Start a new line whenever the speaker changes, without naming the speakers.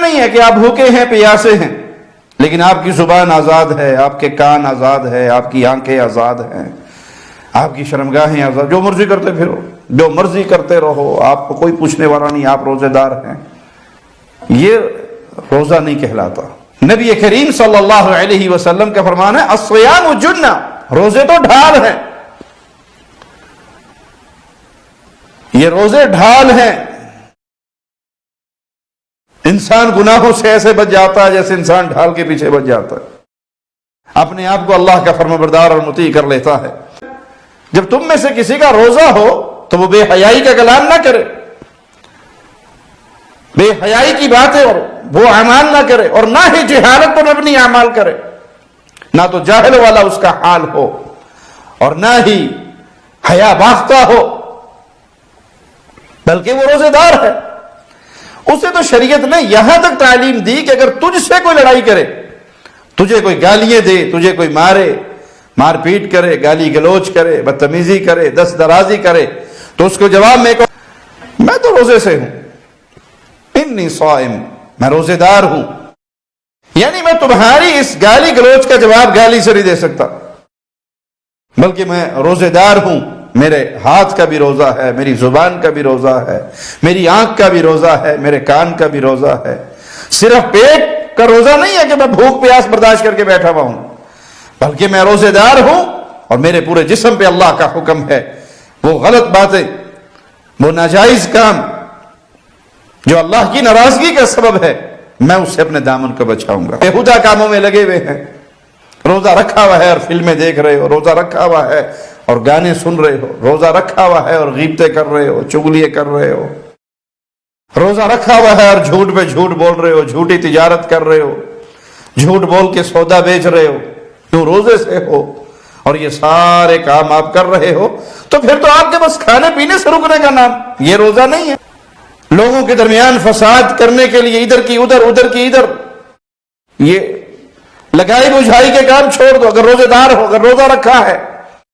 نہیں ہے کہ آپ بھوکے ہیں پیاسے ہیں، لیکن آپ کی زبان آزاد ہے، آپ کے کان آزاد ہے، آپ کی آنکھیں آزاد ہیں، آپ کی شرمگاہیں آزاد، جو مرضی کرتے پھرو، جو مرضی کرتے رہو، آپ کو کوئی پوچھنے والا نہیں، آپ روزے دار ہیں۔ یہ روزہ نہیں کہلاتا۔ نبی کریم صلی اللہ علیہ وسلم کا فرمان ہے الصیام جنہ، روزے تو ڈھال ہیں، یہ روزے ڈھال ہیں۔ انسان گناہوں سے ایسے بچ جاتا ہے جیسے انسان ڈھال کے پیچھے بچ جاتا ہے، اپنے آپ کو اللہ کا فرمانبردار اور مطیع کر لیتا ہے۔ جب تم میں سے کسی کا روزہ ہو تو وہ بے حیائی کا کلام نہ کرے، بے حیائی کی باتیں اور وہ اعمال نہ کرے، اور نہ ہی جہالت پر مبنی اعمال کرے، نہ تو جاہل والا اس کا حال ہو اور نہ ہی حیا باختہ ہو، بلکہ وہ روزے دار ہے۔ اسے تو شریعت نے یہاں تک تعلیم دی کہ اگر تجھ سے کوئی لڑائی کرے، تجھے کوئی گالیاں دے، تجھے کوئی مارے، مار پیٹ کرے، گالی گلوچ کرے، بدتمیزی کرے، دست درازی کرے، تو اس کو جواب میں کہو میں تو روزے سے ہوں، انی صائم، میں روزے دار ہوں، یعنی میں تمہاری اس گالی گلوچ کا جواب گالی سے نہیں دے سکتا، بلکہ میں روزے دار ہوں، میرے ہاتھ کا بھی روزہ ہے، میری زبان کا بھی روزہ ہے، میری آنکھ کا بھی روزہ ہے، میرے کان کا بھی روزہ ہے۔ صرف پیٹ کا روزہ نہیں ہے کہ میں بھوک پیاس برداشت کر کے بیٹھا ہوا ہوں، بلکہ میں روزے دار ہوں اور میرے پورے جسم پہ اللہ کا حکم ہے، وہ غلط باتیں، وہ ناجائز کام جو اللہ کی ناراضگی کا سبب ہے، میں اس سے اپنے دامن کو بچاؤں گا۔ بےہودہ کاموں میں لگے ہوئے ہیں، روزہ رکھا ہوا ہے اور فلمیں دیکھ رہے ہو، روزہ رکھا ہوا ہے اور گانے سن رہے ہو، روزہ رکھا ہوا ہے اور غیبتیں کر رہے ہو، چغلیاں کر رہے ہو، روزہ رکھا ہوا ہے اور جھوٹ پہ جھوٹ بول رہے ہو، جھوٹی تجارت کر رہے ہو، جھوٹ بول کے سودا بیچ رہے ہو، تو روزے سے ہو اور یہ سارے کام آپ کر رہے ہو، تو پھر تو آپ کے بس کھانے پینے سے رکنے کا نام یہ روزہ نہیں ہے۔ لوگوں کے درمیان فساد کرنے کے لیے ادھر کی ادھر، ادھر کی ادھر، یہ لگائی بجھائی کے کام چھوڑ دو۔ اگر روزے دار ہو، اگر روزہ رکھا ہے